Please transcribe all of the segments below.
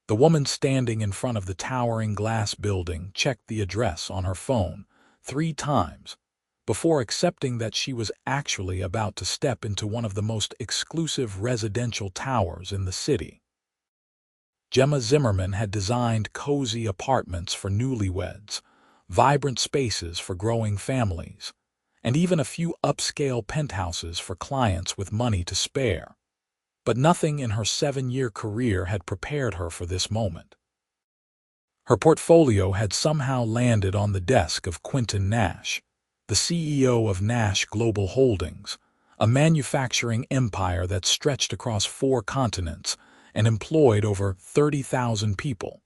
The woman standing in front of the towering glass building checked the address on her phone 3 times before accepting that she was actually about to step into one of the most exclusive residential towers in the city. Gemma Zimmerman had designed cozy apartments for newlyweds, vibrant spaces for growing families, and even a few upscale penthouses for clients with money to spare. But nothing in her 7-year career had prepared her for this moment. Her portfolio had somehow landed on the desk of Quinton Nash, the CEO of Nash Global Holdings, a manufacturing empire that stretched across 4 continents and employed over 30,000 people.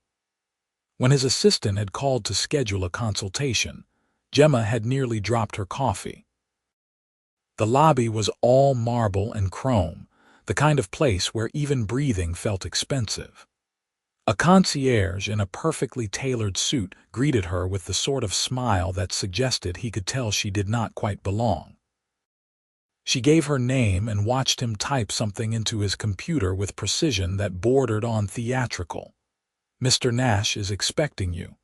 When his assistant had called to schedule a consultation, Gemma had nearly dropped her coffee. The lobby was all marble and chrome, the kind of place where even breathing felt expensive. A concierge in a perfectly tailored suit greeted her with the sort of smile that suggested he could tell she did not quite belong. She gave her name and watched him type something into his computer with precision that bordered on theatrical. "Mr. Nash is expecting you.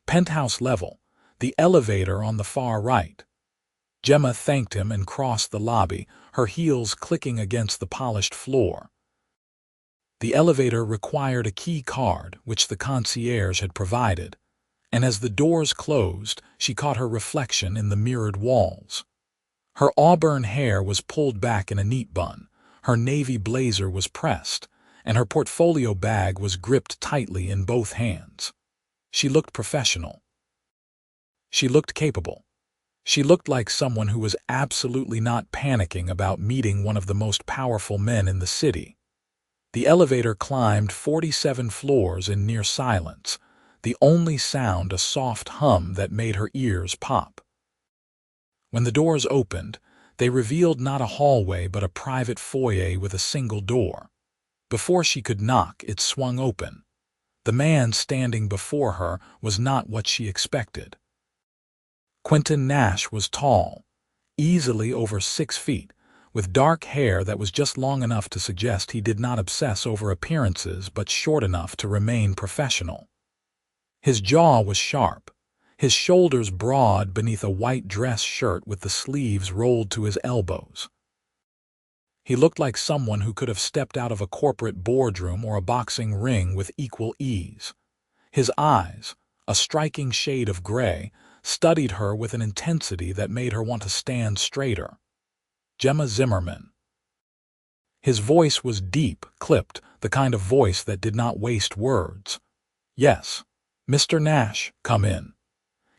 Penthouse level, the elevator on the far right." Gemma thanked him and crossed the lobby, her heels clicking against the polished floor. The elevator required a key card, which the concierge had provided, and as the doors closed, she caught her reflection in the mirrored walls. Her auburn hair was pulled back in a neat bun, her navy blazer was pressed, and her portfolio bag was gripped tightly in both hands. She looked professional. She looked capable. She looked like someone who was absolutely not panicking about meeting one of the most powerful men in the city. The elevator climbed 47 floors in near silence, the only sound a soft hum that made her ears pop. When the doors opened, they revealed not a hallway but a private foyer with a single door. Before she could knock, it swung open. The man standing before her was not what she expected. Quinton Nash was tall, easily over 6 feet, with dark hair that was just long enough to suggest he did not obsess over appearances but short enough to remain professional. His jaw was sharp, his shoulders broad beneath a white dress shirt with the sleeves rolled to his elbows. He looked like someone who could have stepped out of a corporate boardroom or a boxing ring with equal ease. His eyes, a striking shade of gray, studied her with an intensity that made her want to stand straighter. Gemma Zimmerman. His voice was deep, clipped, the kind of voice that did not waste words. "Yes, Mr. Nash, come in."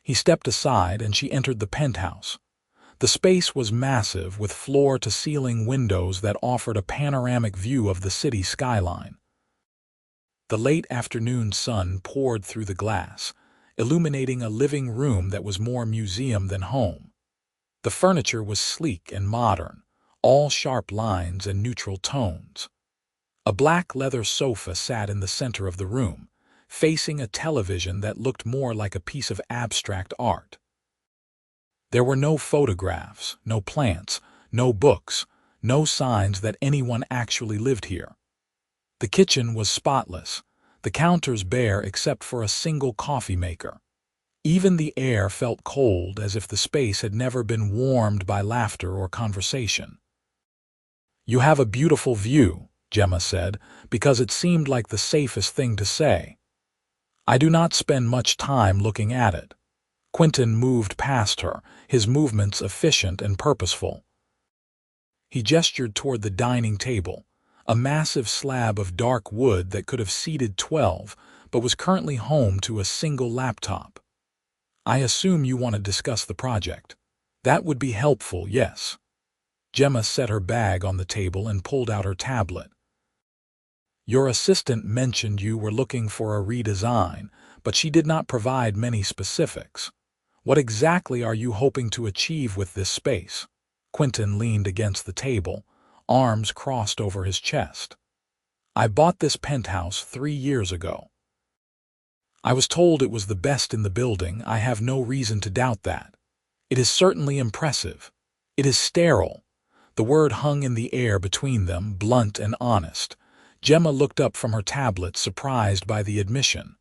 He stepped aside and she entered the penthouse. The space was massive, with floor-to-ceiling windows that offered a panoramic view of the city skyline. The late afternoon sun poured through the glass, illuminating a living room that was more museum than home. The furniture was sleek and modern, all sharp lines and neutral tones. A black leather sofa sat in the center of the room, facing a television that looked more like a piece of abstract art. There were no photographs, no plants, no books, no signs that anyone actually lived here. The kitchen was spotless, the counters bare except for a single coffee maker. Even the air felt cold, as if the space had never been warmed by laughter or conversation. "You have a beautiful view," Gemma said, because it seemed like the safest thing to say. "I do not spend much time looking at it." Quinton moved past her, his movements efficient and purposeful. He gestured toward the dining table, a massive slab of dark wood that could have seated 12, but was currently home to a single laptop. "I assume you want to discuss the project. That would be helpful, yes." Gemma set her bag on the table and pulled out her tablet. "Your assistant mentioned you were looking for a redesign, but she did not provide many specifics. What exactly are you hoping to achieve with this space?" Quinton leaned against the table, arms crossed over his chest. "I bought this penthouse 3 years ago. I was told it was the best in the building. I have no reason to doubt that. It is certainly impressive. It is sterile." The word hung in the air between them, blunt and honest. Gemma looked up from her tablet, surprised by the admission.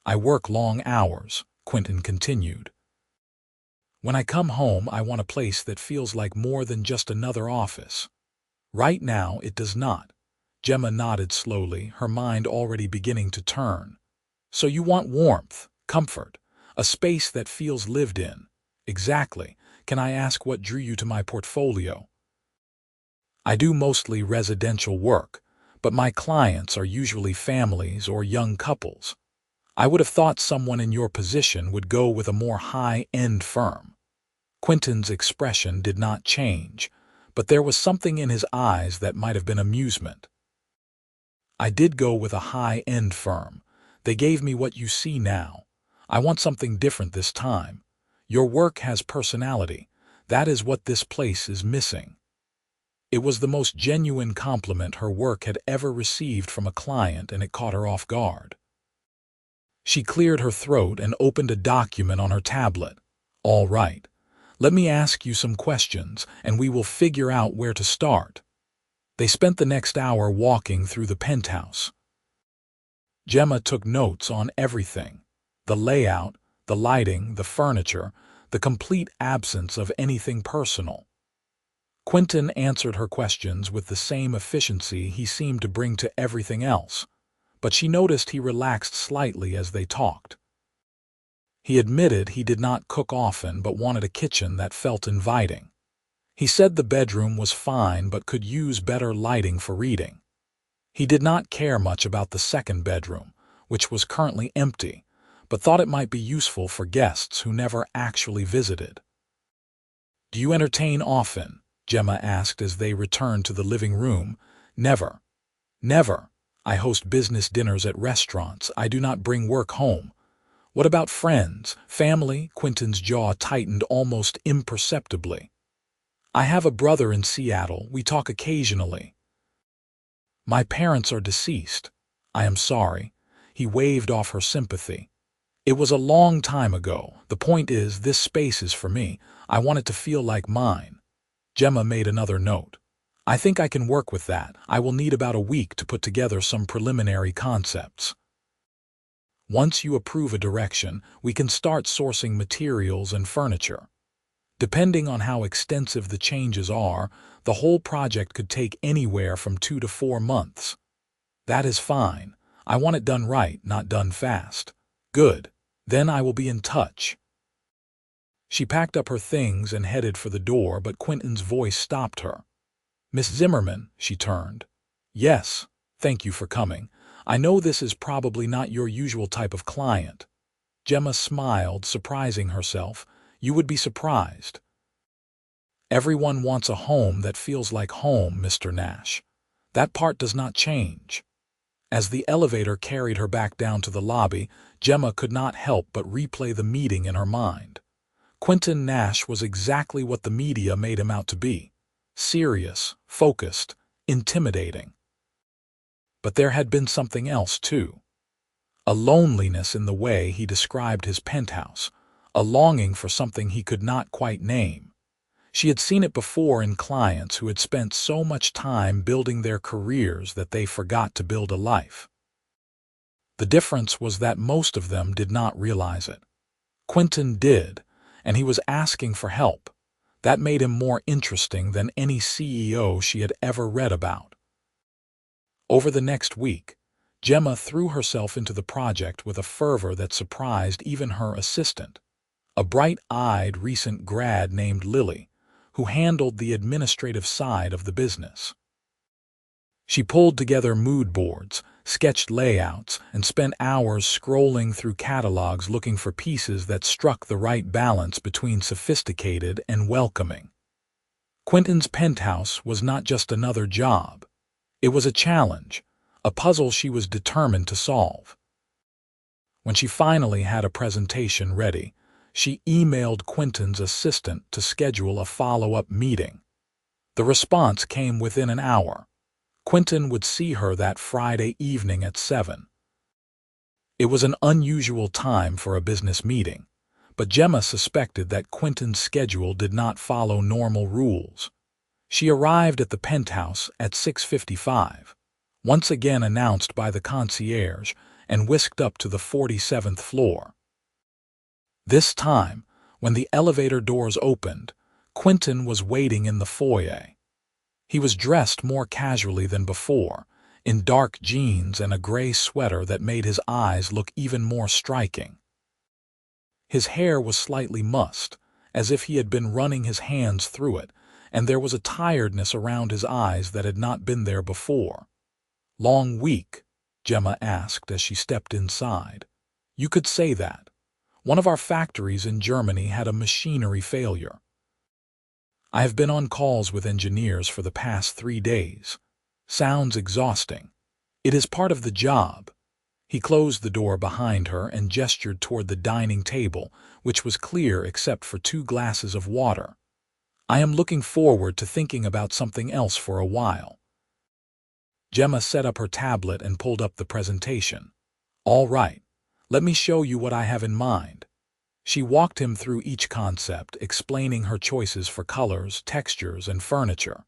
"I work long hours," Quinton continued. "When I come home, I want a place that feels like more than just another office. Right now, it does not." Gemma nodded slowly, her mind already beginning to turn. "So you want warmth, comfort, a space that feels lived in." "Exactly. Can I ask what drew you to my portfolio?" "I do mostly residential work, but my clients are usually families or young couples. I would have thought someone in your position would go with a more high-end firm." Quinton's expression did not change, but there was something in his eyes that might have been amusement. "I did go with a high-end firm. They gave me what you see now. I want something different this time. Your work has personality. That is what this place is missing." It was the most genuine compliment her work had ever received from a client, and it caught her off guard. She cleared her throat and opened a document on her tablet. "All right. Let me ask you some questions, and we will figure out where to start." They spent the next hour walking through the penthouse. Gemma took notes on everything: the layout, the lighting, the furniture, the complete absence of anything personal. Quinton answered her questions with the same efficiency he seemed to bring to everything else, but she noticed he relaxed slightly as they talked. He admitted he did not cook often but wanted a kitchen that felt inviting. He said the bedroom was fine but could use better lighting for reading. He did not care much about the second bedroom, which was currently empty, but thought it might be useful for guests who never actually visited. "Do you entertain often?" Gemma asked as they returned to the living room. "Never. Never. I host business dinners at restaurants. I do not bring work home." "What about friends, family?" Quinton's jaw tightened almost imperceptibly. "I have a brother in Seattle. We talk occasionally." "My parents are deceased." "I am sorry." He waved off her sympathy. "It was a long time ago. The point is, this space is for me. I want it to feel like mine." Gemma made another note. "I think I can work with that. I will need about a week to put together some preliminary concepts. Once you approve a direction, we can start sourcing materials and furniture. Depending on how extensive the changes are, the whole project could take anywhere from 2 to 4 months." "That is fine. I want it done right, not done fast." "Good. Then I will be in touch." She packed up her things and headed for the door, but Quinton's voice stopped her. "Miss Zimmerman," she turned. "Yes, thank you for coming. I know this is probably not your usual type of client." Gemma smiled, surprising herself. "You would be surprised. Everyone wants a home that feels like home, Mr. Nash. That part does not change." As the elevator carried her back down to the lobby, Gemma could not help but replay the meeting in her mind. Quinton Nash was exactly what the media made him out to be: serious, focused, intimidating. But there had been something else, too. A loneliness in the way he described his penthouse, a longing for something he could not quite name. She had seen it before in clients who had spent so much time building their careers that they forgot to build a life. The difference was that most of them did not realize it. Quinton did, and he was asking for help. That made him more interesting than any CEO she had ever read about. Over the next week, Gemma threw herself into the project with a fervor that surprised even her assistant, a bright-eyed recent grad named Lily, who handled the administrative side of the business. She pulled together mood boards, sketched layouts, and spent hours scrolling through catalogs looking for pieces that struck the right balance between sophisticated and welcoming. Quinton's penthouse was not just another job. It was a challenge, a puzzle she was determined to solve. When she finally had a presentation ready, she emailed Quinton's assistant to schedule a follow-up meeting. The response came within an hour. Quinton would see her that Friday evening at 7. It was an unusual time for a business meeting, but Gemma suspected that Quinton's schedule did not follow normal rules. She arrived at the penthouse at 6:55. once again announced by the concierge, and whisked up to the 47th floor. This time, when the elevator doors opened, Quinton was waiting in the foyer. He was dressed more casually than before, in dark jeans and a gray sweater that made his eyes look even more striking. His hair was slightly mussed, as if he had been running his hands through it, and there was a tiredness around his eyes that had not been there before. "Long week?" Gemma asked as she stepped inside. "You could say that. One of our factories in Germany had a machinery failure. I have been on calls with engineers for the past 3 days. Sounds exhausting. It is part of the job." He closed the door behind her and gestured toward the dining table, which was clear except for 2 glasses of water. "I am looking forward to thinking about something else for a while." Gemma set up her tablet and pulled up the presentation. "All right, let me show you what I have in mind." She walked him through each concept, explaining her choices for colors, textures, and furniture.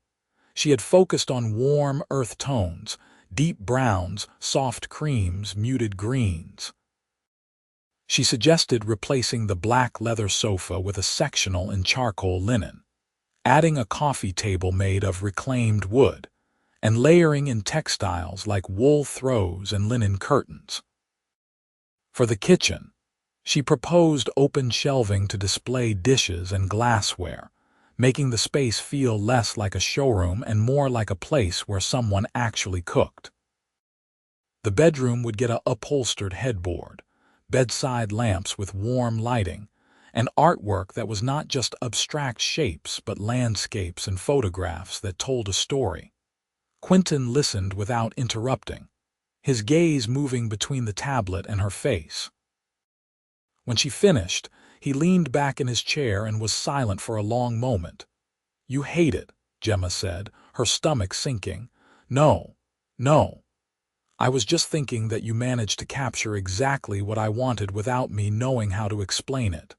She had focused on warm earth tones, deep browns, soft creams, muted greens. She suggested replacing the black leather sofa with a sectional in charcoal linen, adding a coffee table made of reclaimed wood, and layering in textiles like wool throws and linen curtains. For the kitchen, she proposed open shelving to display dishes and glassware, making the space feel less like a showroom and more like a place where someone actually cooked. The bedroom would get an upholstered headboard, bedside lamps with warm lighting, and artwork that was not just abstract shapes but landscapes and photographs that told a story. Quinton listened without interrupting, his gaze moving between the tablet and her face. When she finished, he leaned back in his chair and was silent for a long moment. "You hate it," Gemma said, her stomach sinking. No. I was just thinking that you managed to capture exactly what I wanted without me knowing how to explain it."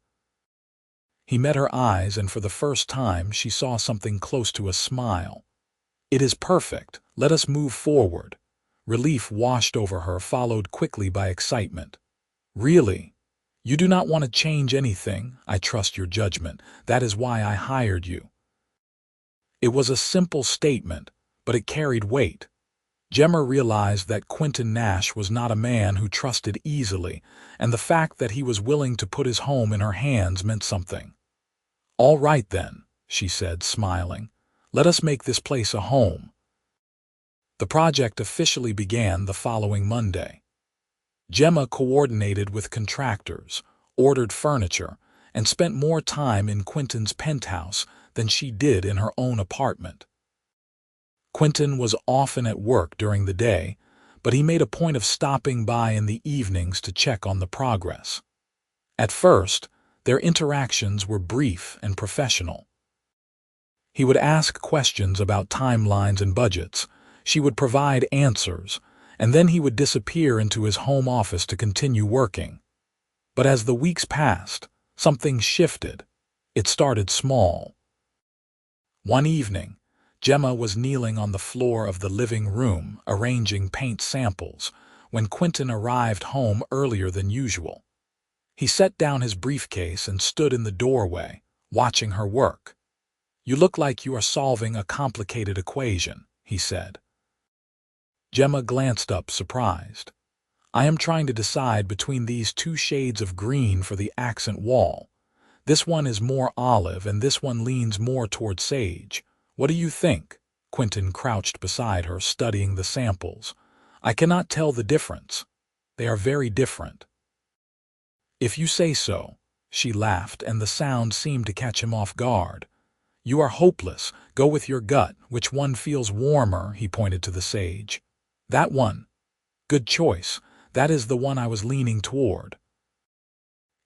He met her eyes, and for the first time she saw something close to a smile. "It is perfect. Let us move forward." Relief washed over her, followed quickly by excitement. "Really? You do not want to change anything? I trust your judgment. That is why I hired you." It was a simple statement, but it carried weight. Gemma realized that Quinton Nash was not a man who trusted easily, and the fact that he was willing to put his home in her hands meant something. "All right then," she said, smiling. "Let us make this place a home." The project officially began the following Monday. Gemma coordinated with contractors, ordered furniture, and spent more time in Quinton's penthouse than she did in her own apartment. Quinton was often at work during the day, but he made a point of stopping by in the evenings to check on the progress. At first, their interactions were brief and professional. He would ask questions about timelines and budgets, she would provide answers, and then he would disappear into his home office to continue working. But as the weeks passed, something shifted. It started small. One evening, Gemma was kneeling on the floor of the living room, arranging paint samples, when Quinton arrived home earlier than usual. He set down his briefcase and stood in the doorway, watching her work. "You look like you are solving a complicated equation," he said. Gemma glanced up, surprised. "I am trying to decide between these 2 shades of green for the accent wall. This one is more olive and this one leans more toward sage. What do you think?" Quinton crouched beside her, studying the samples. "I cannot tell the difference. They are very different." "If you say so," she laughed, and the sound seemed to catch him off guard. "You are hopeless. Go with your gut. Which one feels warmer?" He pointed to the sage. "That one. Good choice. That is the one I was leaning toward."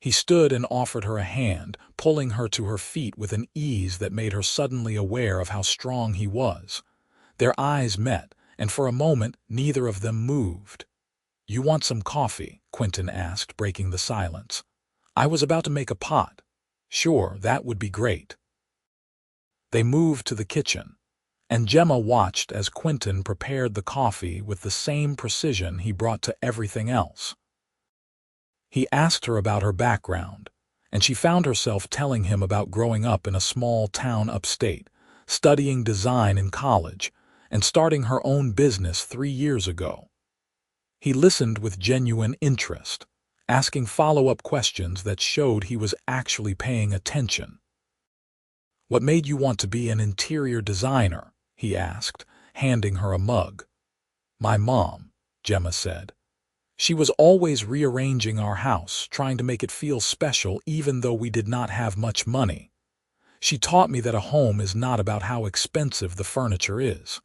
He stood and offered her a hand, pulling her to her feet with an ease that made her suddenly aware of how strong he was. Their eyes met, and for a moment neither of them moved. "You want some coffee?" Quinton asked, breaking the silence. "I was about to make a pot." "Sure, that would be great." They moved to the kitchen, and Gemma watched as Quinton prepared the coffee with the same precision he brought to everything else. He asked her about her background, and she found herself telling him about growing up in a small town upstate, studying design in college, and starting her own business 3 years ago. He listened with genuine interest, asking follow-up questions that showed he was actually paying attention. "What made you want to be an interior designer?" he asked, handing her a mug. "My mom," Gemma said. "She was always rearranging our house, trying to make it feel special even though we did not have much money. She taught me that a home is not about how expensive the furniture is.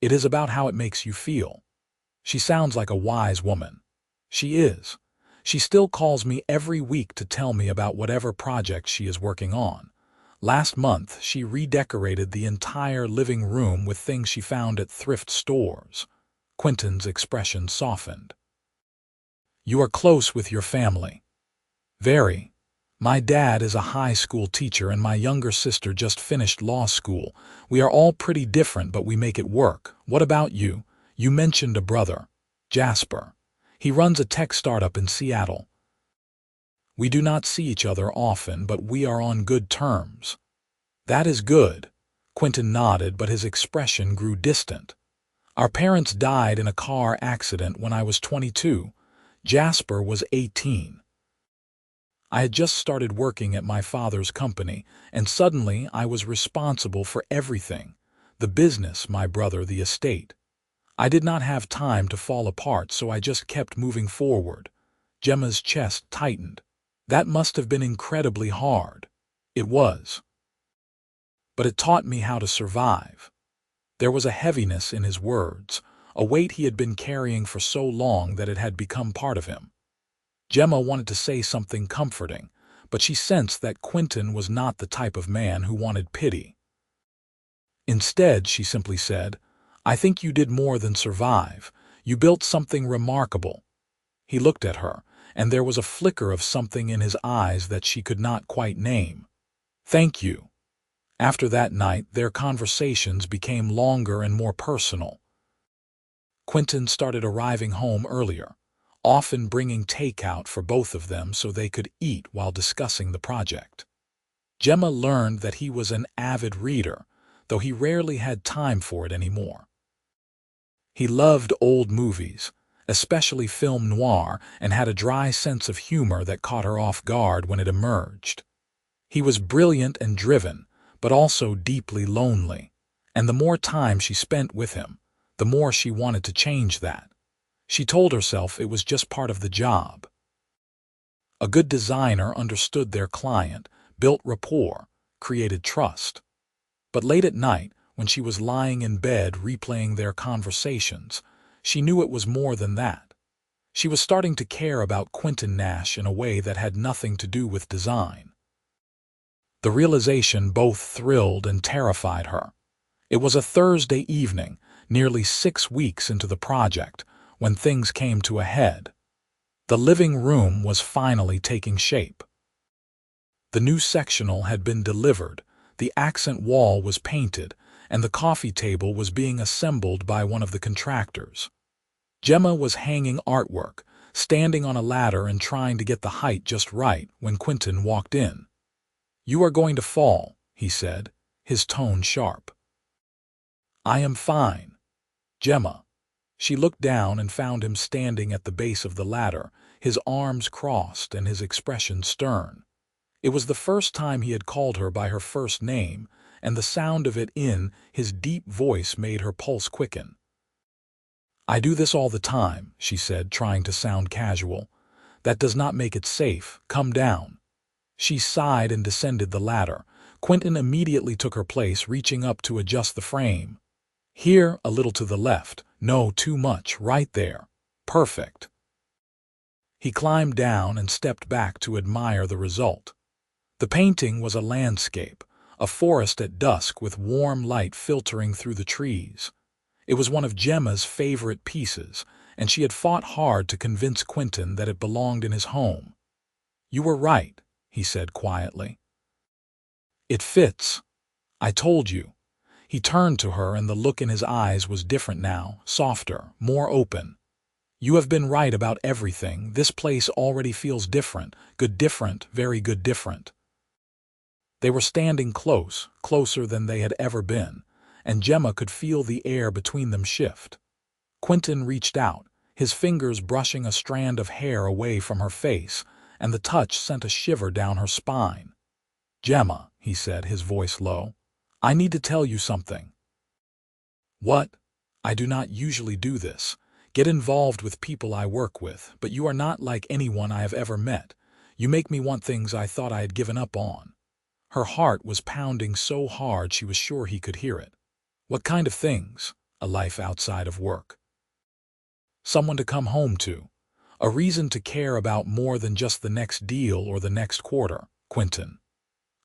It is about how it makes you feel." She sounds like a wise woman. She is. She still calls me every week to tell me about whatever project she is working on. Last month, she redecorated the entire living room with things she found at thrift stores. Quinton's expression softened. "You are close with your family." "Very. My dad is a high school teacher and my younger sister just finished law school. We are all pretty different, but we make it work. What about you? You mentioned a brother, Jasper. He runs a tech startup in Seattle." "We do not see each other often, but we are on good terms." "That is good." Quinton nodded, but his expression grew distant. "Our parents died in a car accident when I was 22. Jasper was 18. I had just started working at my father's company, and suddenly I was responsible for everything: the business, my brother, the estate. I did not have time to fall apart, so I just kept moving forward." Gemma's chest tightened. "That must have been incredibly hard." "It was. But it taught me how to survive." There was a heaviness in his words, a weight he had been carrying for so long that it had become part of him. Gemma wanted to say something comforting, but she sensed that Quinton was not the type of man who wanted pity. Instead, she simply said, "I think you did more than survive. You built something remarkable." He looked at her, and there was a flicker of something in his eyes that she could not quite name. "Thank you." After that night, their conversations became longer and more personal. Quinton started arriving home earlier, often bringing takeout for both of them so they could eat while discussing the project. Gemma learned that he was an avid reader, though he rarely had time for it anymore. He loved old movies, especially film noir, and had a dry sense of humor that caught her off guard when it emerged. He was brilliant and driven, but also deeply lonely, and the more time she spent with him, the more she wanted to change that. She told herself it was just part of the job. A good designer understood their client, built rapport, created trust. But late at night, when she was lying in bed replaying their conversations, she knew it was more than that. She was starting to care about Quinton Nash in a way that had nothing to do with design. The realization both thrilled and terrified her. It was a Thursday evening, nearly 6 weeks into the project, when things came to a head. The living room was finally taking shape. The new sectional had been delivered, the accent wall was painted, and the coffee table was being assembled by one of the contractors. Gemma was hanging artwork, standing on a ladder and trying to get the height just right when Quinton walked in. "You are going to fall," he said, his tone sharp. "I am fine." "Gemma." She looked down and found him standing at the base of the ladder, his arms crossed and his expression stern. It was the first time he had called her by her first name, and the sound of it in his deep voice made her pulse quicken. "I do this all the time," she said, trying to sound casual. "That does not make it safe. Come down." She sighed and descended the ladder. Quinton immediately took her place, reaching up to adjust the frame. "Here, a little to the left. No, too much. Right there. Perfect." He climbed down and stepped back to admire the result. The painting was a landscape, a forest at dusk with warm light filtering through the trees. It was one of Gemma's favorite pieces, and she had fought hard to convince Quinton that it belonged in his home. "You were right," he said quietly. "It fits. I told you." He turned to her, and the look in his eyes was different now, softer, more open. "You have been right about everything. This place already feels different. Good different, very good different." They were standing close, closer than they had ever been, and Gemma could feel the air between them shift. Quinton reached out, his fingers brushing a strand of hair away from her face, and the touch sent a shiver down her spine. "Gemma," he said, his voice low, "I need to tell you something." "What?" "I do not usually do this. Get involved with people I work with, but you are not like anyone I have ever met. You make me want things I thought I had given up on." Her heart was pounding so hard she was sure he could hear it. "What kind of things?" "A life outside of work. Someone to come home to. A reason to care about more than just the next deal or the next quarter, Quinton.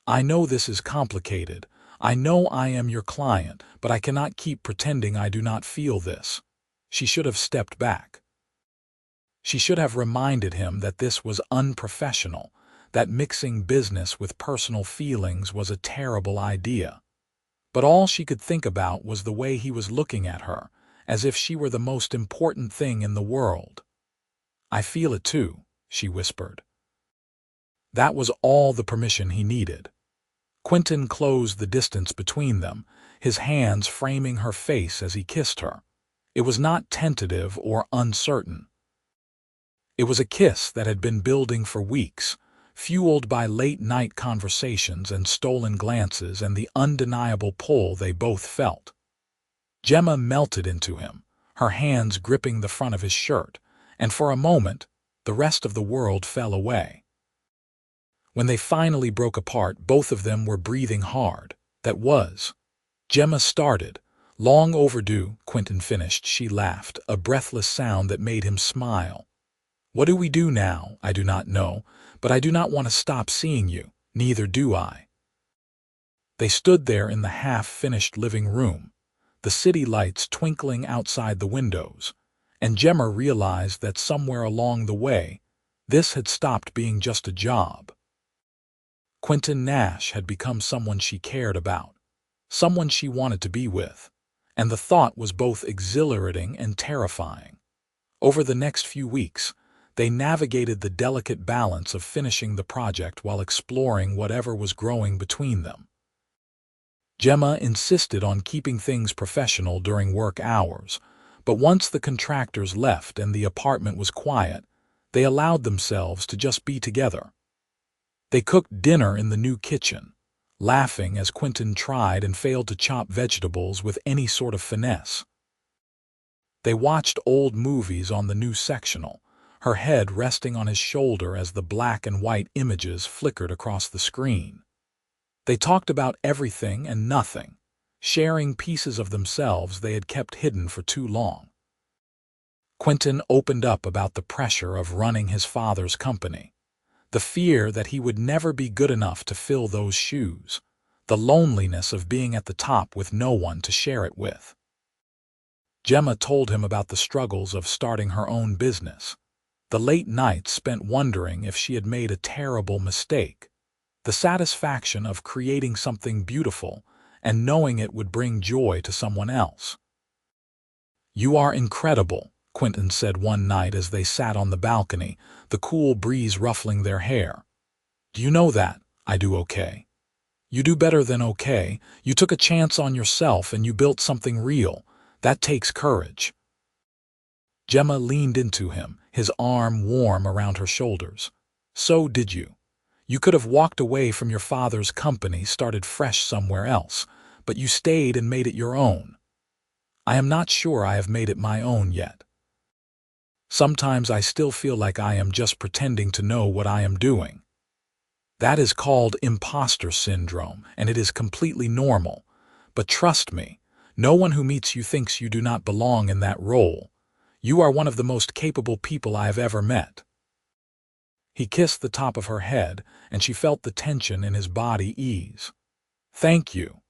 I know this is complicated. I know I am your client, but I cannot keep pretending I do not feel this." She should have stepped back. She should have reminded him that this was unprofessional, that mixing business with personal feelings was a terrible idea. But all she could think about was the way he was looking at her, as if she were the most important thing in the world. "I feel it too," she whispered. That was all the permission he needed. Quinton closed the distance between them, his hands framing her face as he kissed her. It was not tentative or uncertain. It was a kiss that had been building for weeks, fueled by late-night conversations and stolen glances and the undeniable pull they both felt. Gemma melted into him, her hands gripping the front of his shirt, and for a moment, the rest of the world fell away. When they finally broke apart, both of them were breathing hard. "That was." Gemma started. "Long overdue," Quinton finished. She laughed, a breathless sound that made him smile. "What do we do now? I do not know, but I do not want to stop seeing you. Neither do I." They stood there in the half-finished living room, the city lights twinkling outside the windows, and Gemma realized that somewhere along the way, this had stopped being just a job. Quinton Nash had become someone she cared about, someone she wanted to be with, and the thought was both exhilarating and terrifying. Over the next few weeks, they navigated the delicate balance of finishing the project while exploring whatever was growing between them. Gemma insisted on keeping things professional during work hours, but once the contractors left and the apartment was quiet, they allowed themselves to just be together. They cooked dinner in the new kitchen, laughing as Quinton tried and failed to chop vegetables with any sort of finesse. They watched old movies on the new sectional, her head resting on his shoulder as the black and white images flickered across the screen. They talked about everything and nothing, sharing pieces of themselves they had kept hidden for too long. Quinton opened up about the pressure of running his father's company, the fear that he would never be good enough to fill those shoes, the loneliness of being at the top with no one to share it with. Gemma told him about the struggles of starting her own business, the late nights spent wondering if she had made a terrible mistake, the satisfaction of creating something beautiful and knowing it would bring joy to someone else. "You are incredible," Quinton said one night as they sat on the balcony, the cool breeze ruffling their hair. "Do you know that? I do okay. You do better than okay. You took a chance on yourself and you built something real. That takes courage." Gemma leaned into him, his arm warm around her shoulders. "So did you. You could have walked away from your father's company, started fresh somewhere else, but you stayed and made it your own. I am not sure I have made it my own yet. Sometimes I still feel like I am just pretending to know what I am doing. That is called imposter syndrome, and it is completely normal. But trust me, no one who meets you thinks you do not belong in that role. You are one of the most capable people I have ever met." He kissed the top of her head, and she felt the tension in his body ease. "Thank you."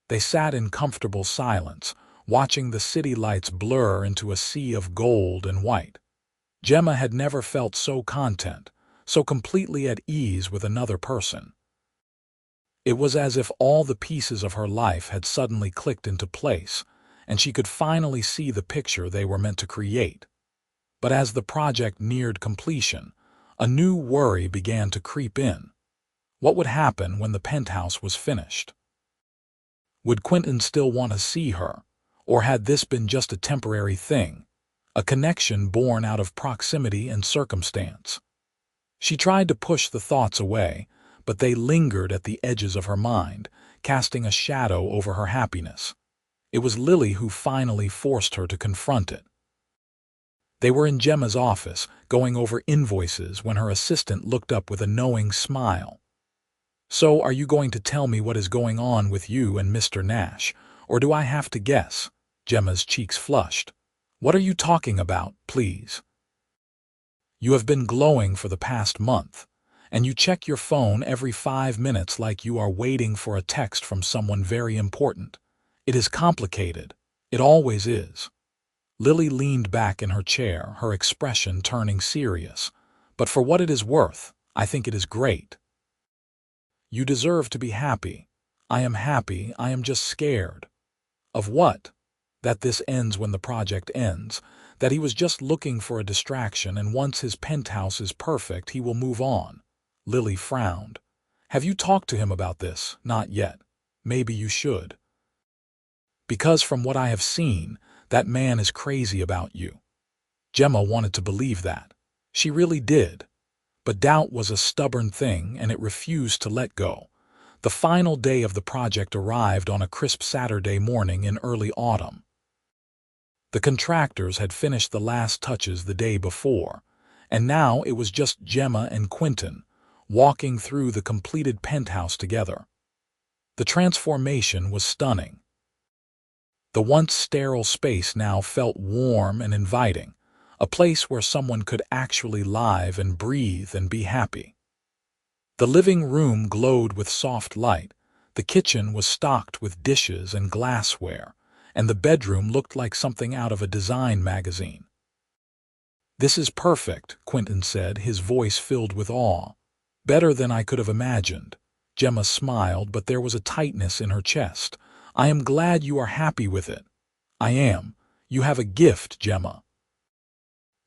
They sat in comfortable silence, watching the city lights blur into a sea of gold and white. Gemma had never felt so content, so completely at ease with another person. It was as if all the pieces of her life had suddenly clicked into place, and she could finally see the picture they were meant to create. But as the project neared completion, a new worry began to creep in. What would happen when the penthouse was finished? Would Quinton still want to see her, or had this been just a temporary thing, a connection born out of proximity and circumstance? She tried to push the thoughts away, but they lingered at the edges of her mind, casting a shadow over her happiness. It was Lily who finally forced her to confront it. They were in Gemma's office, going over invoices, when her assistant looked up with a knowing smile. "So, are you going to tell me what is going on with you and Mr. Nash, or do I have to guess?" Gemma's cheeks flushed. "What are you talking about, please?" "You have been glowing for the past month, and you check your phone every 5 minutes like you are waiting for a text from someone very important. It is complicated. It always is." Lily leaned back in her chair, her expression turning serious. "But for what it is worth, I think it is great. You deserve to be happy. I am happy, I am just scared." "Of what?" "That this ends when the project ends, that he was just looking for a distraction, and once his penthouse is perfect, he will move on." Lily frowned. "Have you talked to him about this?" "Not yet. Maybe you should. Because from what I have seen, that man is crazy about you." Gemma wanted to believe that. She really did. But doubt was a stubborn thing, and it refused to let go. The final day of the project arrived on a crisp Saturday morning in early autumn. The contractors had finished the last touches the day before, and now it was just Gemma and Quinton, walking through the completed penthouse together. The transformation was stunning. The once sterile space now felt warm and inviting, a place where someone could actually live and breathe and be happy. The living room glowed with soft light, the kitchen was stocked with dishes and glassware, and the bedroom looked like something out of a design magazine. "This is perfect," Quinton said, his voice filled with awe. "Better than I could have imagined." Gemma smiled, but there was a tightness in her chest. "I am glad you are happy with it." "I am. You have a gift, Gemma."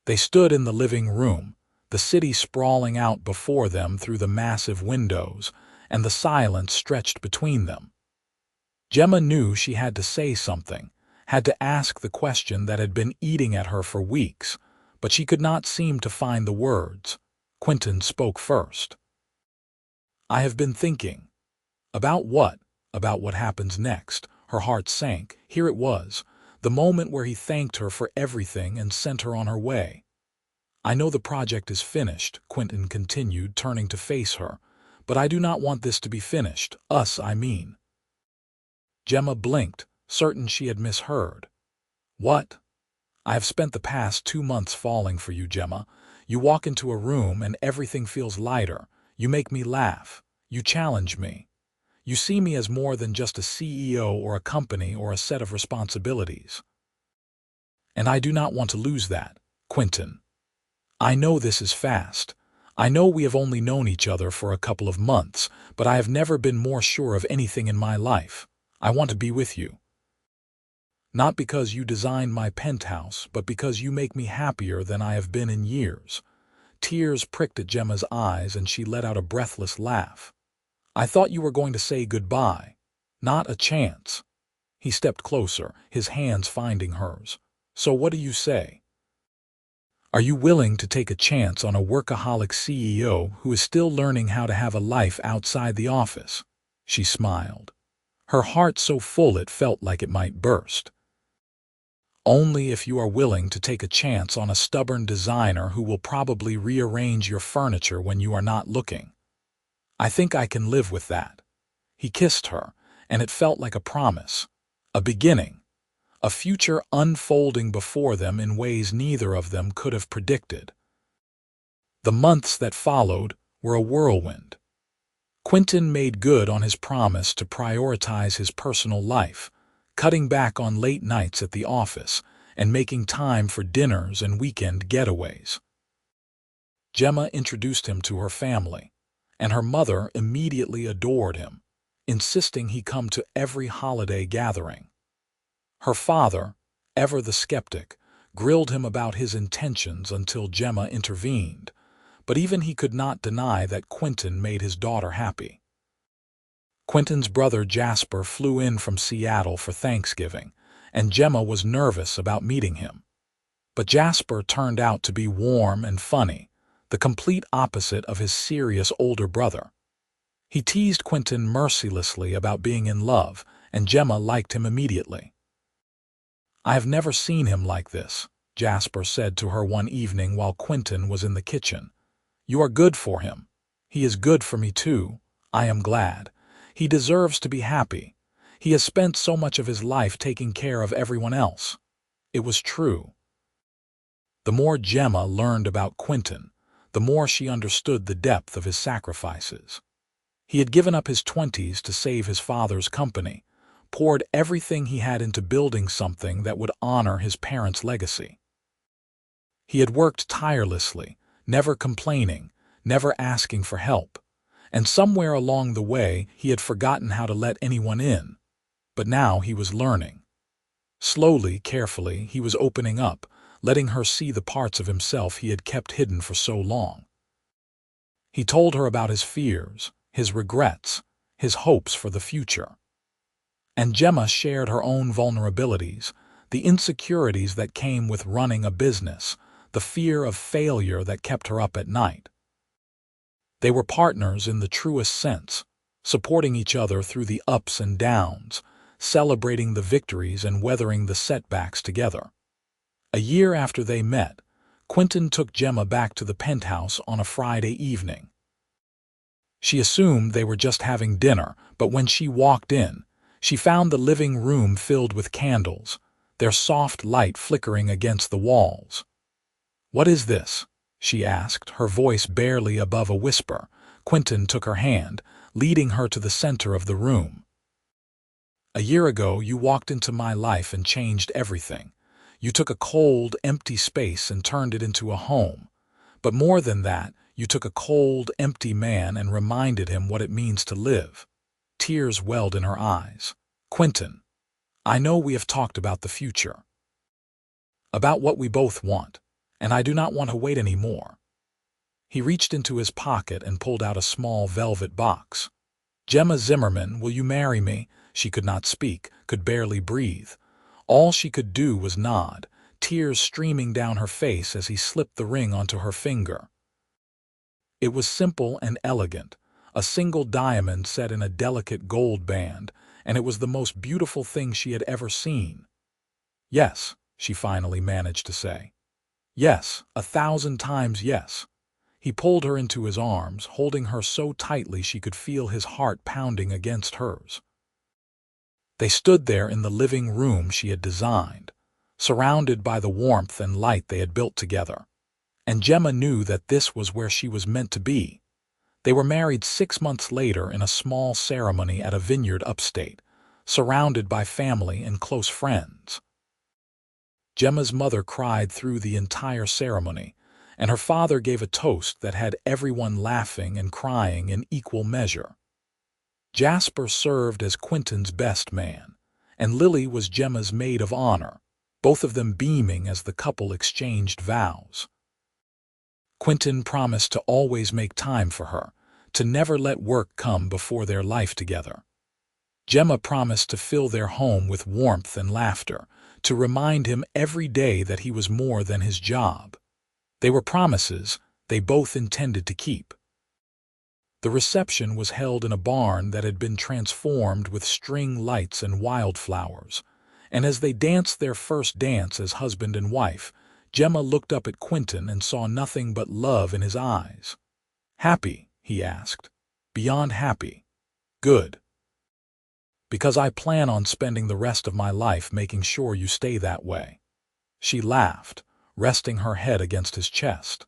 They stood in the living room, the city sprawling out before them through the massive windows, and the silence stretched between them. Gemma knew she had to say something, had to ask the question that had been eating at her for weeks, but she could not seem to find the words. Quinton spoke first. "I have been thinking." "About what?" "About what happens next." Her heart sank. Here it was, the moment where he thanked her for everything and sent her on her way. "I know the project is finished," Quinton continued, turning to face her, "but I do not want this to be finished. Us, I mean." Gemma blinked, certain she had misheard. "What?" "I have spent the past 2 months falling for you, Gemma. You walk into a room and everything feels lighter. You make me laugh. You challenge me. You see me as more than just a CEO or a company or a set of responsibilities. And I do not want to lose that, Quinton. I know this is fast. I know we have only known each other for a couple of months, but I have never been more sure of anything in my life. I want to be with you. Not because you designed my penthouse, but because you make me happier than I have been in years." Tears pricked at Gemma's eyes, and she let out a breathless laugh. "I thought you were going to say goodbye." "Not a chance." He stepped closer, his hands finding hers. "So what do you say? Are you willing to take a chance on a workaholic CEO who is still learning how to have a life outside the office?" She smiled, her heart so full it felt like it might burst. "Only if you are willing to take a chance on a stubborn designer who will probably rearrange your furniture when you are not looking. I think I can live with that." He kissed her, and it felt like a promise, a beginning, a future unfolding before them in ways neither of them could have predicted. The months that followed were a whirlwind. Quinton made good on his promise to prioritize his personal life, cutting back on late nights at the office and making time for dinners and weekend getaways. Gemma introduced him to her family, and her mother immediately adored him. insisting he come to every holiday gathering. Her father, ever the skeptic, grilled him about his intentions until Gemma intervened, but even he could not deny that Quinton made his daughter happy. Quinton's brother Jasper flew in from Seattle for Thanksgiving, and Gemma was nervous about meeting him. But Jasper turned out to be warm and funny, the complete opposite of his serious older brother. He teased Quinton mercilessly about being in love, and Gemma liked him immediately. "I have never seen him like this," Jasper said to her one evening while Quinton was in the kitchen. "You are good for him. He is good for me too. I am glad. He deserves to be happy. He has spent so much of his life taking care of everyone else." It was true. The more Gemma learned about Quinton, the more she understood the depth of his sacrifices. He had given up his 20s to save his father's company, poured everything he had into building something that would honor his parents' legacy. He had worked tirelessly, never complaining, never asking for help, and somewhere along the way he had forgotten how to let anyone in. But now he was learning. Slowly, carefully, he was opening up, letting her see the parts of himself he had kept hidden for so long. He told her about his fears, his regrets, his hopes for the future. And Gemma shared her own vulnerabilities, the insecurities that came with running a business, the fear of failure that kept her up at night. They were partners in the truest sense, supporting each other through the ups and downs, celebrating the victories and weathering the setbacks together. A year after they met, Quinton took Gemma back to the penthouse on a Friday evening. She assumed they were just having dinner, but when she walked in, she found the living room filled with candles, their soft light flickering against the walls. "What is this?" she asked, her voice barely above a whisper. Quinton took her hand, leading her to the center of the room. "A year ago, you walked into my life and changed everything. You took a cold, empty space and turned it into a home. But more than that, you took a cold, empty man and reminded him what it means to live." Tears welled in her eyes. "Quinton, I know we have talked about the future, about what we both want, and I do not want to wait any more." He reached into his pocket and pulled out a small velvet box. "Gemma Zimmerman, will you marry me?" She could not speak, could barely breathe. All she could do was nod, tears streaming down her face as he slipped the ring onto her finger. It was simple and elegant, a single diamond set in a delicate gold band, and it was the most beautiful thing she had ever seen. "Yes," she finally managed to say. "Yes, 1,000 times yes." He pulled her into his arms, holding her so tightly she could feel his heart pounding against hers. They stood there in the living room she had designed, surrounded by the warmth and light they had built together. And Gemma knew that this was where she was meant to be. They were married 6 months later in a small ceremony at a vineyard upstate, surrounded by family and close friends. Gemma's mother cried through the entire ceremony, and her father gave a toast that had everyone laughing and crying in equal measure. Jasper served as Quinton's best man, and Lily was Gemma's maid of honor, both of them beaming as the couple exchanged vows. Quinton promised to always make time for her, to never let work come before their life together. Gemma promised to fill their home with warmth and laughter, to remind him every day that he was more than his job. They were promises they both intended to keep. The reception was held in a barn that had been transformed with string lights and wildflowers, and as they danced their first dance as husband and wife, Gemma looked up at Quinton and saw nothing but love in his eyes. "Happy?" he asked. "Beyond happy." "Good. Because I plan on spending the rest of my life making sure you stay that way." She laughed, resting her head against his chest.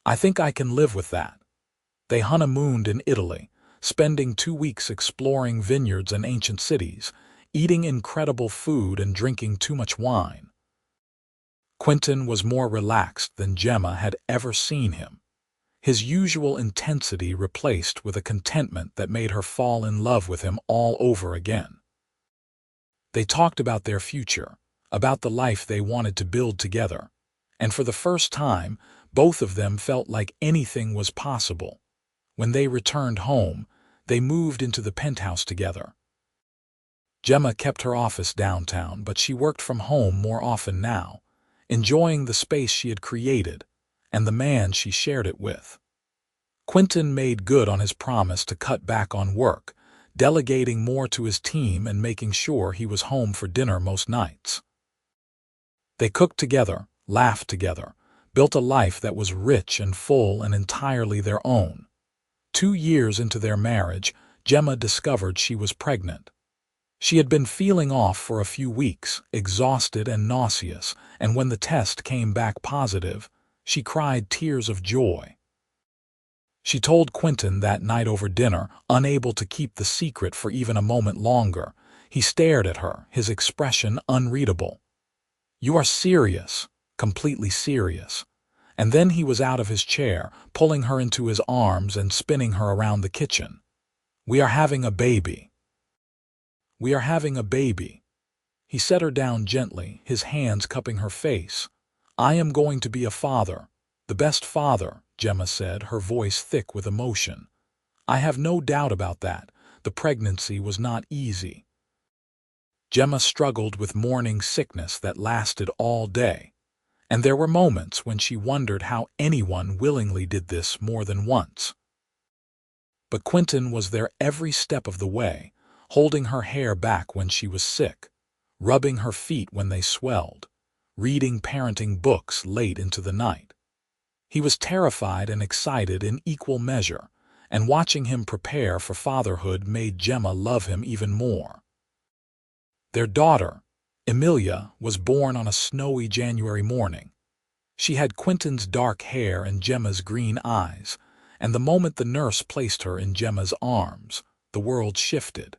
"I think I can live with that." They honeymooned in Italy, spending 2 weeks exploring vineyards and ancient cities, eating incredible food and drinking too much wine. Quinton was more relaxed than Gemma had ever seen him. his usual intensity replaced with a contentment that made her fall in love with him all over again. They talked about their future, about the life they wanted to build together, and for the first time, both of them felt like anything was possible. When they returned home, they moved into the penthouse together. Gemma kept her office downtown, but she worked from home more often now, enjoying the space she had created and the man she shared it with. Quinton made good on his promise to cut back on work, delegating more to his team and making sure he was home for dinner most nights. They cooked together, laughed together, built a life that was rich and full and entirely their own. 2 years into their marriage, Gemma discovered she was pregnant. She had been feeling off for a few weeks, exhausted and nauseous, and when the test came back positive, she cried tears of joy. She told Quinton that night over dinner, unable to keep the secret for even a moment longer. He stared at her, his expression unreadable. "You are serious, completely serious." And then he was out of his chair, pulling her into his arms and spinning her around the kitchen. "We are having a baby. We are having a baby." He set her down gently, his hands cupping her face. "I am going to be a father, the best father," Gemma said, her voice thick with emotion. "I have no doubt about that. The pregnancy was not easy." Gemma struggled with morning sickness that lasted all day, and there were moments when she wondered how anyone willingly did this more than once. But Quinton was there every step of the way, holding her hair back when she was sick, rubbing her feet when they swelled, reading parenting books late into the night. He was terrified and excited in equal measure, and watching him prepare for fatherhood made Gemma love him even more. Their daughter, Emilia, was born on a snowy January morning. She had Quinton's dark hair and Gemma's green eyes, and the moment the nurse placed her in Gemma's arms, the world shifted.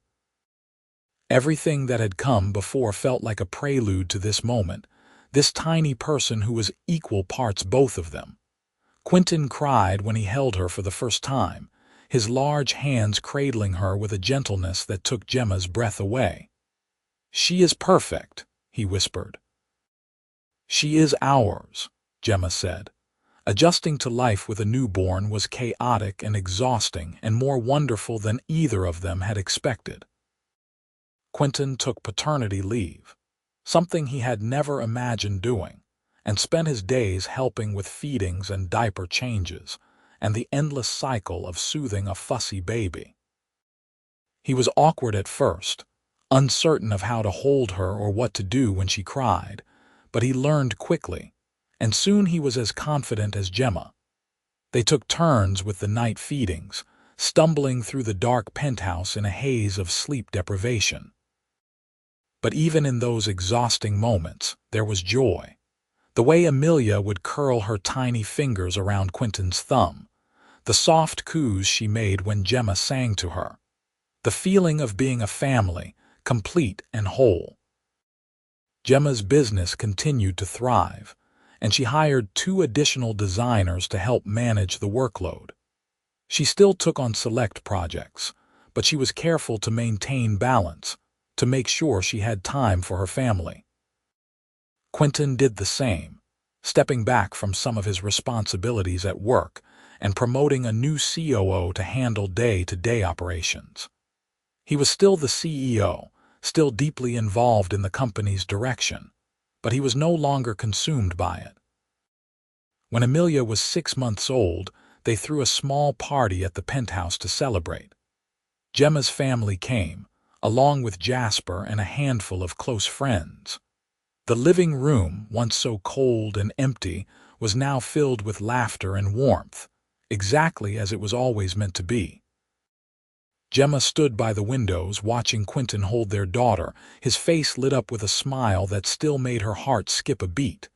Everything that had come before felt like a prelude to this moment, this tiny person who was equal parts both of them. Quinton cried when he held her for the first time, his large hands cradling her with a gentleness that took Gemma's breath away. "She is perfect," he whispered. "She is ours," Gemma said. Adjusting to life with a newborn was chaotic and exhausting and more wonderful than either of them had expected. Quinton took paternity leave, something he had never imagined doing, and spent his days helping with feedings and diaper changes, and the endless cycle of soothing a fussy baby. He was awkward at first, uncertain of how to hold her or what to do when she cried, but he learned quickly, and soon he was as confident as Gemma. They took turns with the night feedings, stumbling through the dark penthouse in a haze of sleep deprivation. But even in those exhausting moments, there was joy. The way Emilia would curl her tiny fingers around Quinton's thumb, the soft coos she made when Gemma sang to her, the feeling of being a family, complete and whole. Gemma's business continued to thrive, and she hired 2 additional designers to help manage the workload. She still took on select projects, but she was careful to maintain balance, to make sure she had time for her family. Quinton did the same, stepping back from some of his responsibilities at work and promoting a new COO to handle day-to-day operations. He was still the CEO, still deeply involved in the company's direction, but he was no longer consumed by it. When Emilia was 6 months old, they threw a small party at the penthouse to celebrate. Gemma's family came, along with Jasper and a handful of close friends. The living room, once so cold and empty, was now filled with laughter and warmth, exactly as it was always meant to be. Gemma stood by the windows watching Quinton hold their daughter, his face lit up with a smile that still made her heart skip a beat.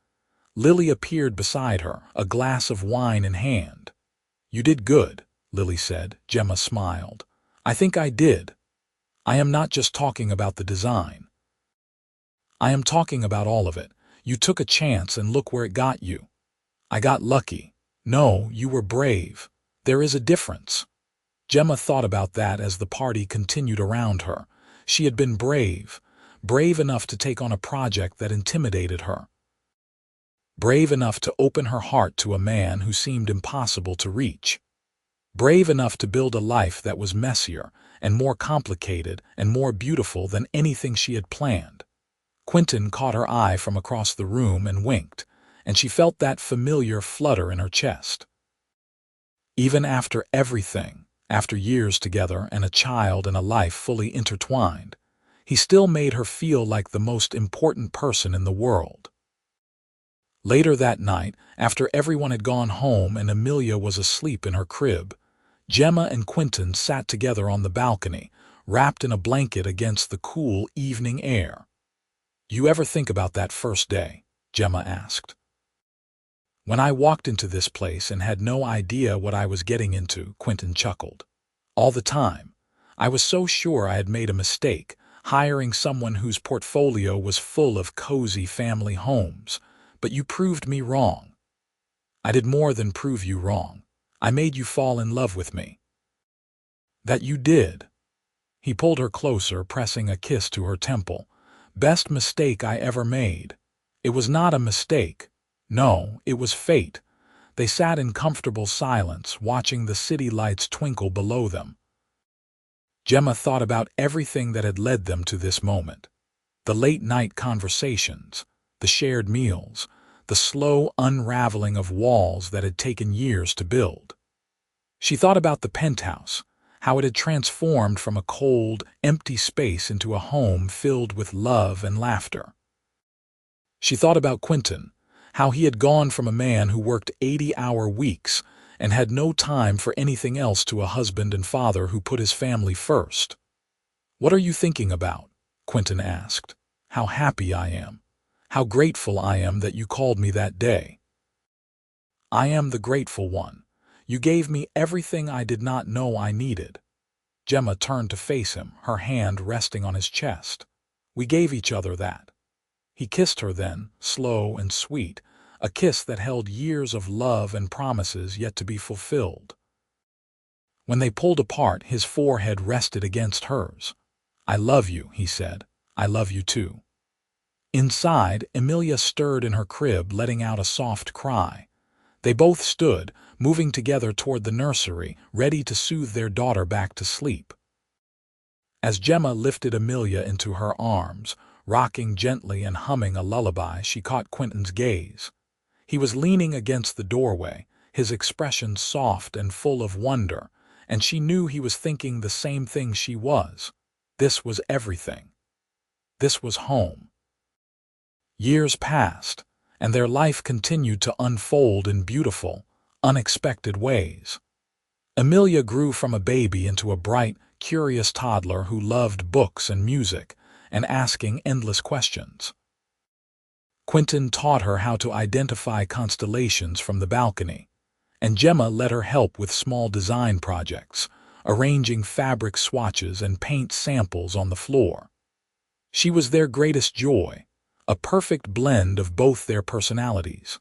Lily appeared beside her, a glass of wine in hand. "You did good," Lily said. Gemma smiled. "I think I did. I am not just talking about the design. I am talking about all of it. You took a chance and look where it got you." "I got lucky." No, you were brave. There is a difference. Gemma thought about that as the party continued around her. She had been brave, brave enough to take on a project that intimidated her, brave enough to open her heart to a man who seemed impossible to reach, brave enough to build a life that was messier and more complicated and more beautiful than anything she had planned. Quinton caught her eye from across the room and winked, and she felt that familiar flutter in her chest. Even after everything, after years together and a child and a life fully intertwined, he still made her feel like the most important person in the world. Later that night, after everyone had gone home and Amelia was asleep in her crib, Gemma and Quinton sat together on the balcony, wrapped in a blanket against the cool evening air. "You ever think about that first day?" Gemma asked. "When I walked into this place and had no idea what I was getting into," Quinton chuckled. "All the time. I was so sure I had made a mistake, hiring someone whose portfolio was full of cozy family homes, but you proved me wrong. I did more than prove you wrong. I made you fall in love with me." "That you did." He pulled her closer, pressing a kiss to her temple. "Best mistake I ever made." It was not a mistake. No, it was fate. They sat in comfortable silence, watching the city lights twinkle below them. Gemma thought about everything that had led them to this moment. The late-night conversations, the shared meals, the slow unraveling of walls that had taken years to build. She thought about the penthouse, how it had transformed from a cold, empty space into a home filled with love and laughter. She thought about Quinton, how he had gone from a man who worked 80-hour weeks and had no time for anything else to a husband and father who put his family first. "What are you thinking about?" Quinton asked. "How happy I am. How grateful I am that you called me that day." "I am the grateful one. You gave me everything I did not know I needed." Gemma turned to face him, her hand resting on his chest. "We gave each other that." He kissed her then, slow and sweet, a kiss that held years of love and promises yet to be fulfilled. When they pulled apart, his forehead rested against hers. "I love you," he said. "I love you too." Inside, Amelia stirred in her crib, letting out a soft cry. They both stood, moving together toward the nursery, ready to soothe their daughter back to sleep. As Gemma lifted Amelia into her arms, rocking gently and humming a lullaby, she caught Quinton's gaze. He was leaning against the doorway, his expression soft and full of wonder, and she knew he was thinking the same thing she was. This was everything. This was home. Years passed, and their life continued to unfold in beautiful, unexpected ways. Amelia grew from a baby into a bright, curious toddler who loved books and music and asking endless questions. Quinton taught her how to identify constellations from the balcony, and Gemma let her help with small design projects, arranging fabric swatches and paint samples on the floor. She was their greatest joy, a perfect blend of both their personalities.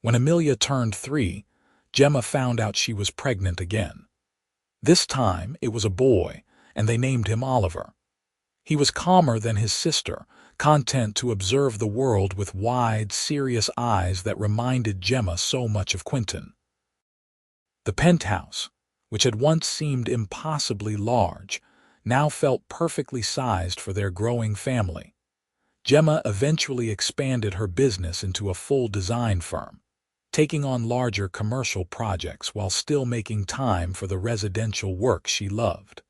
When Amelia turned 3, Gemma found out she was pregnant again. This time it was a boy, and they named him Oliver. He was calmer than his sister, content to observe the world with wide, serious eyes that reminded Gemma so much of Quinton. The penthouse, which had once seemed impossibly large, now felt perfectly sized for their growing family. Gemma eventually expanded her business into a full design firm, taking on larger commercial projects while still making time for the residential work she loved.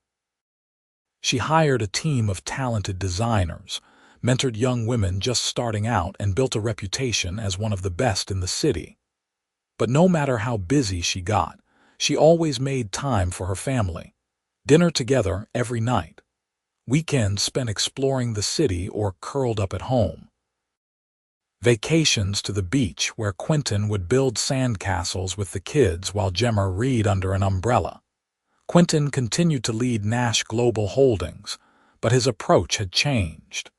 She hired a team of talented designers, mentored young women just starting out, and built a reputation as one of the best in the city. But no matter how busy she got, she always made time for her family. Dinner together every night. Weekends spent exploring the city or curled up at home. Vacations to the beach where Quinton would build sandcastles with the kids while Gemma read under an umbrella. Quinton continued to lead Nash Global Holdings, but his approach had changed.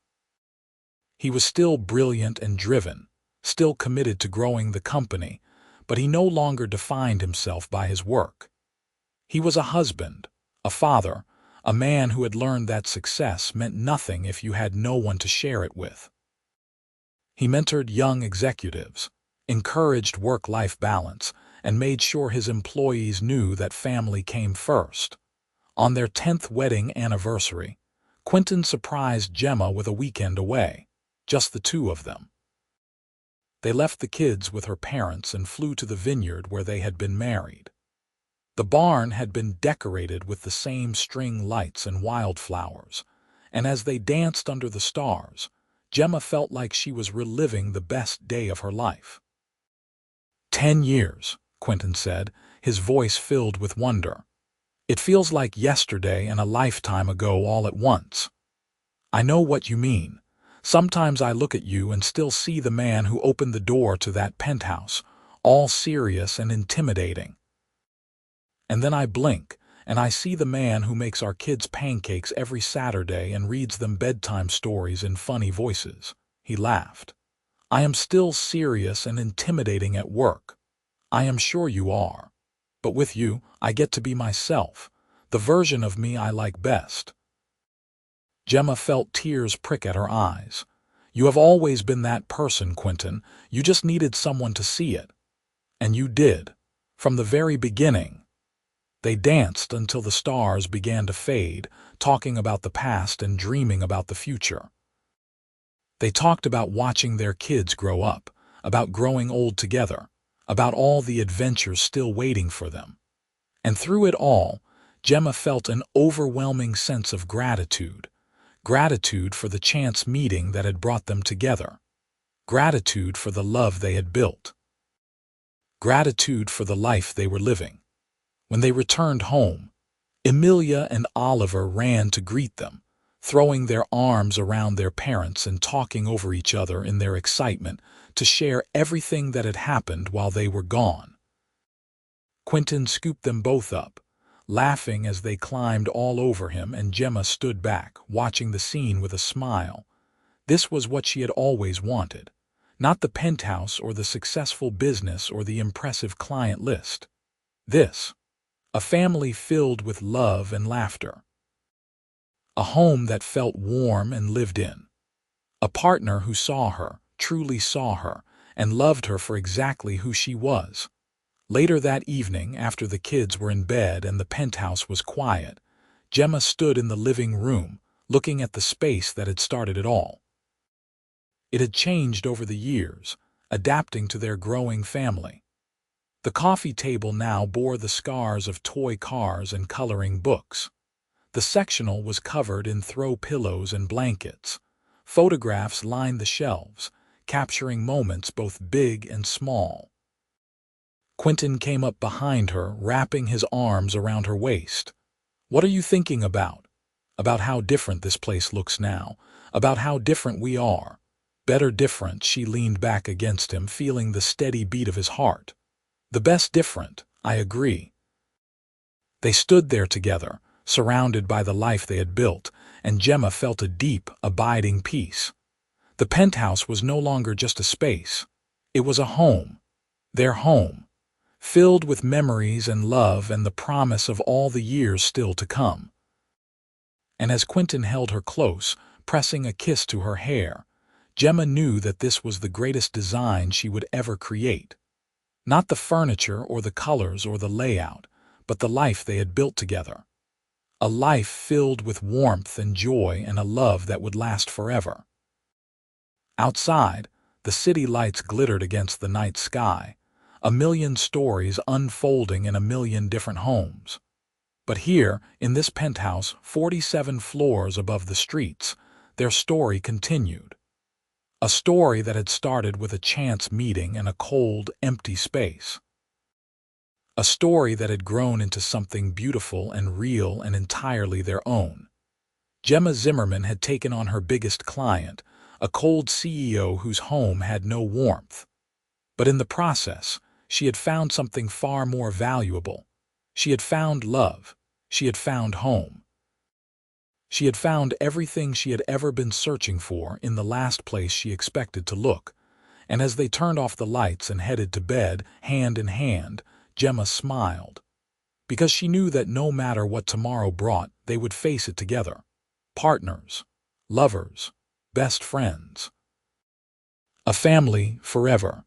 He was still brilliant and driven, still committed to growing the company, but he no longer defined himself by his work. He was a husband, a father, a man who had learned that success meant nothing if you had no one to share it with. He mentored young executives, encouraged work-life balance, and made sure his employees knew that family came first. On their 10th wedding anniversary, Quinton surprised Gemma with a weekend away, just the two of them. They left the kids with her parents and flew to the vineyard where they had been married. The barn had been decorated with the same string lights and wildflowers, and as they danced under the stars, Gemma felt like she was reliving the best day of her life. 10 years, Quinton said, his voice filled with wonder. It feels like yesterday and a lifetime ago all at once. I know what you mean. Sometimes I look at you and still see the man who opened the door to that penthouse, all serious and intimidating. And then I blink, and I see the man who makes our kids pancakes every Saturday and reads them bedtime stories in funny voices. He laughed. I am still serious and intimidating at work. I am sure you are. But with you, I get to be myself, the version of me I like best. Gemma felt tears prick at her eyes. You have always been that person, Quinton. You just needed someone to see it. And you did, from the very beginning. They danced until the stars began to fade, talking about the past and dreaming about the future. They talked about watching their kids grow up, about growing old together, about all the adventures still waiting for them. And through it all, Gemma felt an overwhelming sense of gratitude. Gratitude for the chance meeting that had brought them together. Gratitude for the love they had built. Gratitude for the life they were living. When they returned home, Emilia and Oliver ran to greet them, throwing their arms around their parents and talking over each other in their excitement to share everything that had happened while they were gone. Quinton scooped them both up, laughing as they climbed all over him, and Gemma stood back, watching the scene with a smile. This was what she had always wanted. Not the penthouse or the successful business or the impressive client list. This, a family filled with love and laughter. A home that felt warm and lived in. A partner who saw her, truly saw her, and loved her for exactly who she was. Later that evening, after the kids were in bed and the penthouse was quiet, Gemma stood in the living room, looking at the space that had started it all. It had changed over the years, adapting to their growing family. The coffee table now bore the scars of toy cars and coloring books. The sectional was covered in throw pillows and blankets. Photographs lined the shelves, capturing moments both big and small. Quinton came up behind her, wrapping his arms around her waist. What are you thinking about? About how different this place looks now. About how different we are. Better different, she leaned back against him, feeling the steady beat of his heart. The best different, I agree. They stood there together, surrounded by the life they had built, and Gemma felt a deep, abiding peace. The penthouse was no longer just a space. It was a home. Their home. Filled with memories and love and the promise of all the years still to come. And as Quinton held her close, pressing a kiss to her hair, Gemma knew that this was the greatest design she would ever create. Not the furniture or the colors or the layout, but the life they had built together. A life filled with warmth and joy and a love that would last forever. Outside, the city lights glittered against the night sky, a million stories unfolding in a million different homes. But here, in this penthouse, 47 floors above the streets, their story continued. A story that had started with a chance meeting in a cold, empty space. A story that had grown into something beautiful and real and entirely their own. Gemma Zimmerman had taken on her biggest client, a cold CEO whose home had no warmth. But in the process, she had found something far more valuable. She had found love. She had found home. She had found everything she had ever been searching for in the last place she expected to look, And as they turned off the lights and headed to bed, hand in hand, Gemma smiled, because she knew that no matter what tomorrow brought, they would face it together. Partners, lovers, best friends. A family forever.